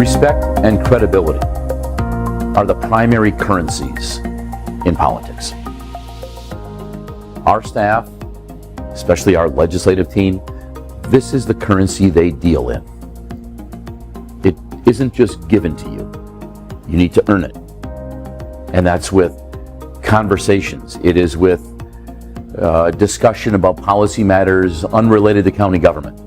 Respect and credibility are the primary currencies in politics. Our staff, especially our legislative team, this is the currency they deal in. It isn't just given to you. You need to earn it. And that's with conversations. It is with discussion about policy matters unrelated to county government.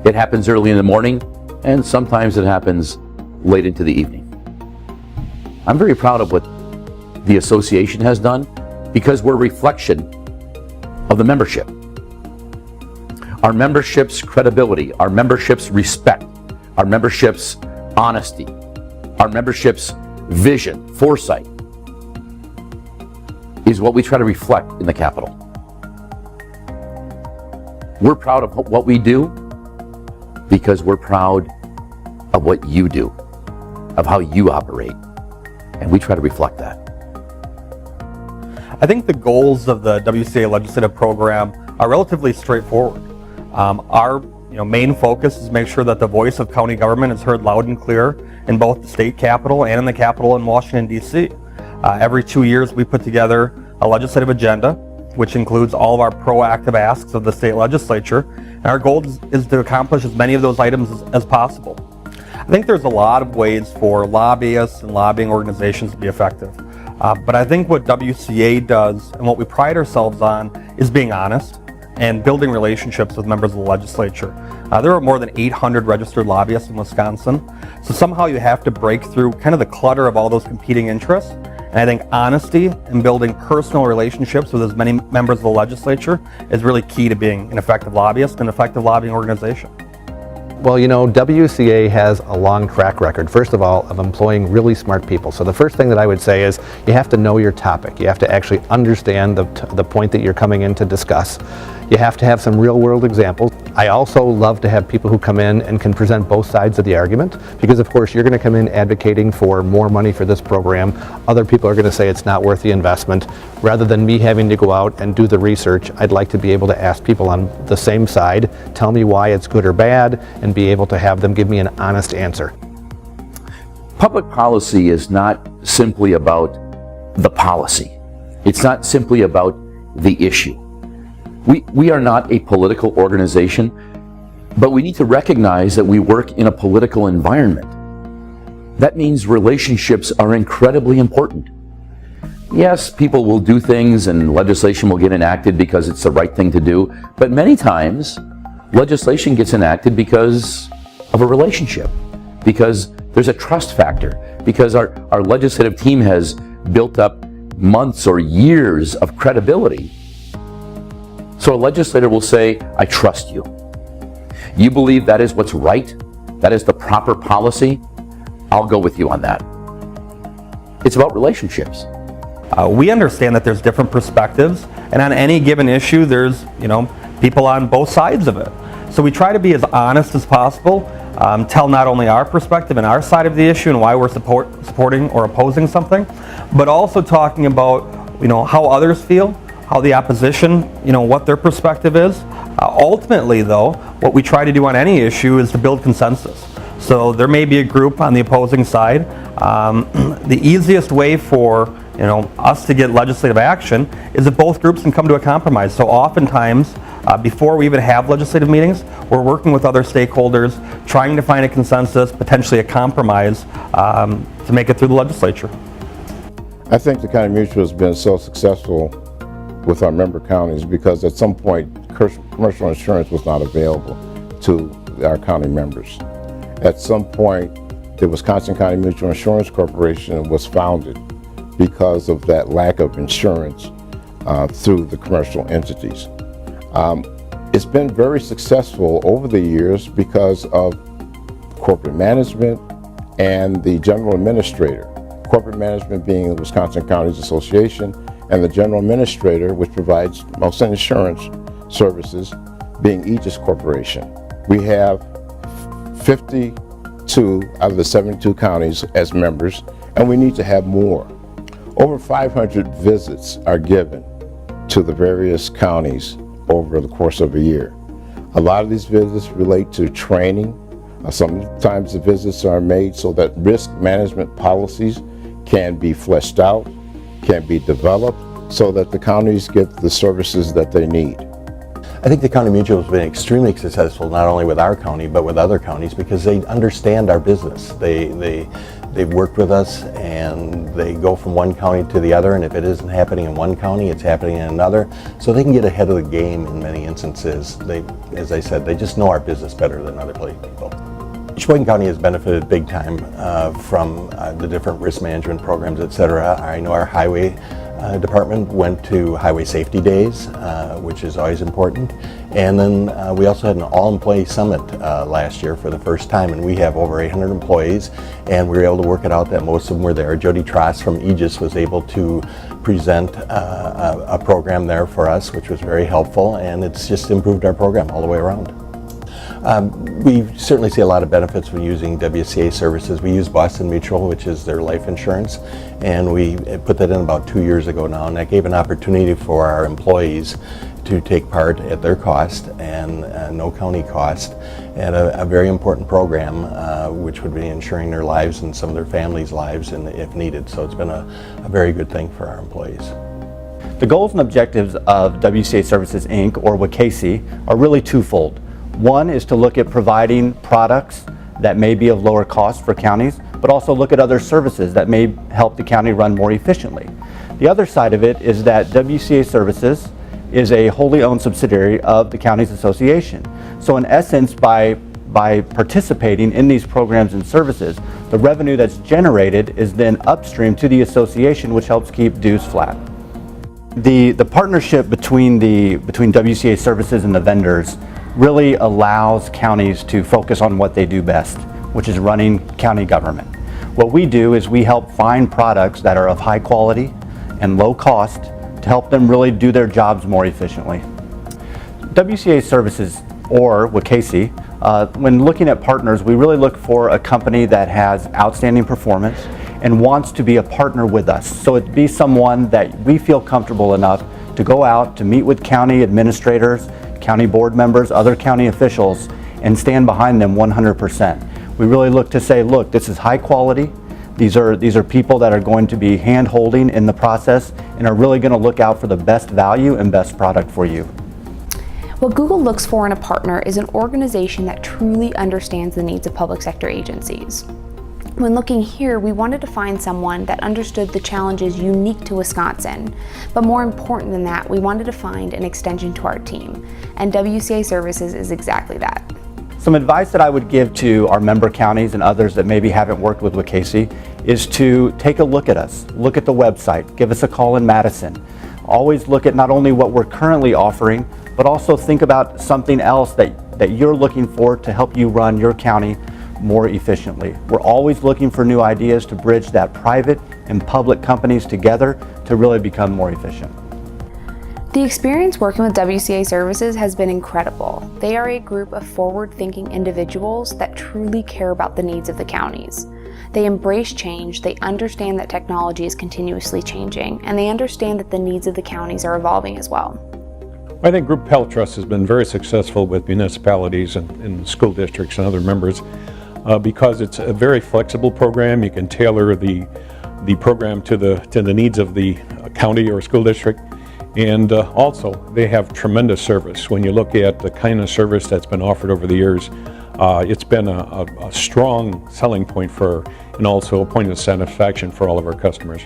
It happens early in the morning, and sometimes it happens late into the evening. I'm very proud of what the association has done because we're a reflection of the membership. Our membership's credibility, our membership's respect, our membership's honesty, our membership's vision, foresight, is what we try to reflect in the Capitol. We're proud of what we do because we're proud of what you do, of how you operate, and we try to reflect that. I think the goals of the WCA legislative program are relatively straightforward. Our main focus is to make sure that the voice of county government is heard loud and clear in both the state capitol and in the Capitol in Washington, D.C. Every 2 years we put together a legislative agenda, which includes all of our proactive asks of the state legislature. And our goal is to accomplish as many of those items as possible. I think there's a lot of ways for lobbyists and lobbying organizations to be effective. But I think what WCA does and what we pride ourselves on is being honest and building relationships with members of the legislature. There are more than 800 registered lobbyists in Wisconsin, so somehow you have to break through kind of the clutter of all those competing interests. And I think honesty and building personal relationships with as many members of the legislature is really key to being an effective lobbyist and an effective lobbying organization. Well, WCA has a long track record, first of all, of employing really smart people. So the first thing that I would say is you have to know your topic. You have to actually understand the point that you're coming in to discuss. You have to have some real-world examples. I also love to have people who come in and can present both sides of the argument, because of course you're going to come in advocating for more money for this program. Other people are going to say it's not worth the investment. Rather than me having to go out and do the research, I'd like to be able to ask people on the same side, tell me why it's good or bad, and be able to have them give me an honest answer. Public policy is not simply about the policy. It's not simply about the issue. We are not a political organization, but we need to recognize that we work in a political environment. That means relationships are incredibly important. Yes, people will do things and legislation will get enacted because it's the right thing to do, but many times legislation gets enacted because of a relationship, because there's a trust factor, because our legislative team has built up months or years of credibility. So a legislator will say, I trust you. You believe that is what's right, that is the proper policy, I'll go with you on that. It's about relationships. We understand that there's different perspectives, and on any given issue there's people on both sides of it. So we try to be as honest as possible, tell not only our perspective and our side of the issue and why we're supporting or opposing something, but also talking about how others feel, how the opposition, what their perspective is. Ultimately though, what we try to do on any issue is to build consensus. So there may be a group on the opposing side. The easiest way for us to get legislative action is if both groups can come to a compromise. So oftentimes, before we even have legislative meetings, we're working with other stakeholders, trying to find a consensus, potentially a compromise, to make it through the legislature. I think the County Mutual has been so successful with our member counties because at some point commercial insurance was not available to our county members. At some point the Wisconsin County Mutual Insurance Corporation was founded because of that lack of insurance through the commercial entities. It's been very successful over the years because of corporate management and the general administrator. Corporate management being the Wisconsin Counties Association, and the general administrator, which provides most insurance services, being Aegis Corporation. We have 52 out of the 72 counties as members, and we need to have more. Over 500 visits are given to the various counties over the course of a year. A lot of these visits relate to training. Sometimes the visits are made so that risk management policies can be fleshed out, can be developed, so that the counties get the services that they need. I think the County Mutual has been extremely successful, not only with our county, but with other counties, because they understand our business. They've worked with us, and they go from one county to the other, and if it isn't happening in one county, it's happening in another. So they can get ahead of the game in many instances. As I said, they just know our business better than other people. Sheboygan County has benefited big time from the different risk management programs, et cetera. I know our highway department went to Highway Safety Days, which is always important. And then we also had an all-employee summit last year for the first time, and we have over 800 employees, and we were able to work it out that most of them were there. Jody Tross from Aegis was able to present a program there for us, which was very helpful, and it's just improved our program all the way around. We certainly see a lot of benefits from using WCA services. We use Boston Mutual, which is their life insurance, and we put that in about 2 years ago now, and that gave an opportunity for our employees to take part at their cost and no county cost at a very important program, which would be insuring their lives and some of their families' lives if needed. So it's been a very good thing for our employees. The goals and objectives of WCA Services Inc., or WCA, are really twofold. One is to look at providing products that may be of lower cost for counties, but also look at other services that may help the county run more efficiently. The other side of it is that WCA Services is a wholly owned subsidiary of the Counties Association. So in essence, by participating in these programs and services, the revenue that's generated is then upstream to the association, which helps keep dues flat. The partnership between WCA Services and the vendors really allows counties to focus on what they do best, which is running county government. What we do is we help find products that are of high quality and low cost to help them really do their jobs more efficiently. WCA Services, or WCA, when looking at partners, we really look for a company that has outstanding performance and wants to be a partner with us. So it'd be someone that we feel comfortable enough to go out to meet with county administrators, county board members, other county officials, and stand behind them 100%. We really look to say, look, this is high quality. These are people that are going to be hand-holding in the process and are really going to look out for the best value and best product for you. What Google looks for in a partner is an organization that truly understands the needs of public sector agencies. When looking here, we wanted to find someone that understood the challenges unique to Wisconsin, but more important than that, we wanted to find an extension to our team, and WCA Services is exactly that. Some advice that I would give to our member counties and others that maybe haven't worked with WCA is to take a look at us, look at the website, give us a call in Madison. Always look at not only what we're currently offering, but also think about something else that you're looking for to help you run your county more efficiently. We're always looking for new ideas to bridge that private and public companies together to really become more efficient. The experience working with WCA Services has been incredible. They are a group of forward-thinking individuals that truly care about the needs of the counties. They embrace change, they understand that technology is continuously changing, and they understand that the needs of the counties are evolving as well. I think Group Health Trust has been very successful with municipalities and school districts and other members because it's a very flexible program. You can tailor the program to the needs of the county or school district. And also, they have tremendous service. When you look at the kind of service that's been offered over the years, it's been a strong selling point and also a point of satisfaction for all of our customers.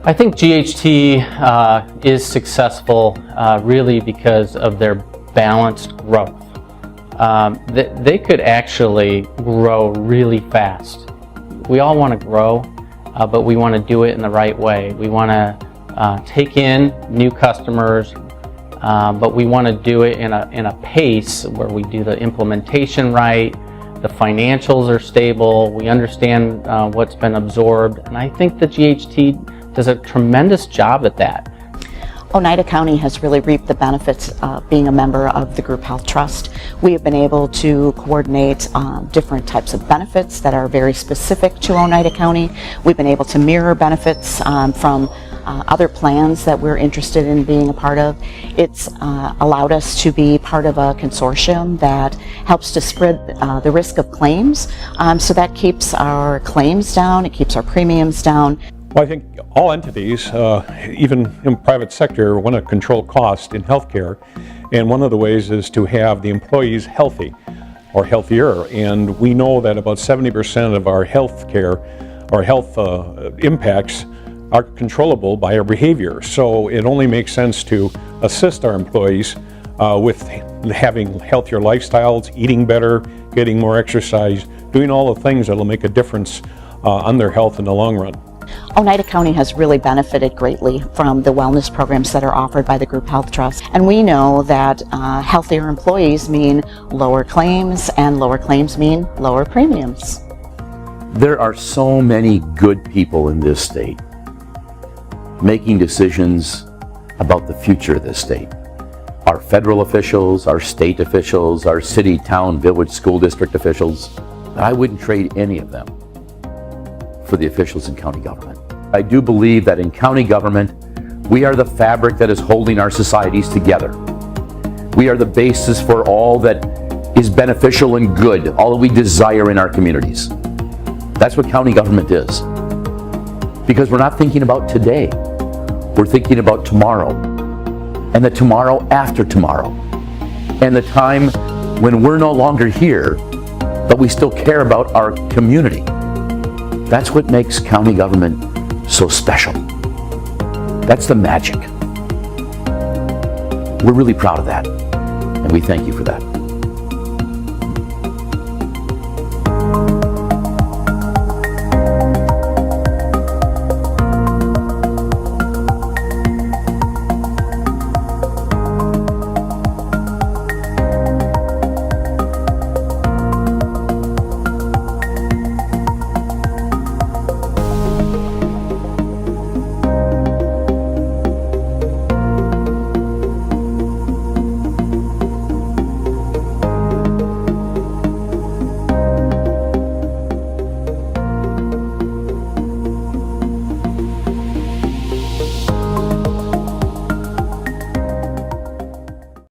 I think GHT is successful really because of their balanced growth. They could actually grow really fast. We all want to grow, but we want to do it in the right way. We want to take in new customers, but we want to do it in a pace where we do the implementation right, the financials are stable, we understand what's been absorbed, and I think the GHT does a tremendous job at that. Oneida County has really reaped the benefits of being a member of the Group Health Trust. We have been able to coordinate different types of benefits that are very specific to Oneida County. We've been able to mirror benefits from other plans that we're interested in being a part of. It's allowed us to be part of a consortium that helps to spread the risk of claims. So that keeps our claims down, it keeps our premiums down. Well, I think all entities, even in the private sector, want to control cost in healthcare, and one of the ways is to have the employees healthy or healthier. And we know that about 70% of our health care or health impacts are controllable by our behavior. So it only makes sense to assist our employees with having healthier lifestyles, eating better, getting more exercise, doing all the things that will make a difference on their health in the long run. Oneida County has really benefited greatly from the wellness programs that are offered by the Group Health Trust. And we know that healthier employees mean lower claims, and lower claims mean lower premiums. There are so many good people in this state making decisions about the future of this state. Our federal officials, our state officials, our city, town, village, school district officials. I wouldn't trade any of them for the officials in county government. I do believe that in county government, we are the fabric that is holding our societies together. We are the basis for all that is beneficial and good, all that we desire in our communities. That's what county government is. Because we're not thinking about today, we're thinking about tomorrow, and the tomorrow after tomorrow, and the time when we're no longer here, but we still care about our community. That's what makes county government so special. That's the magic. We're really proud of that, and we thank you for that.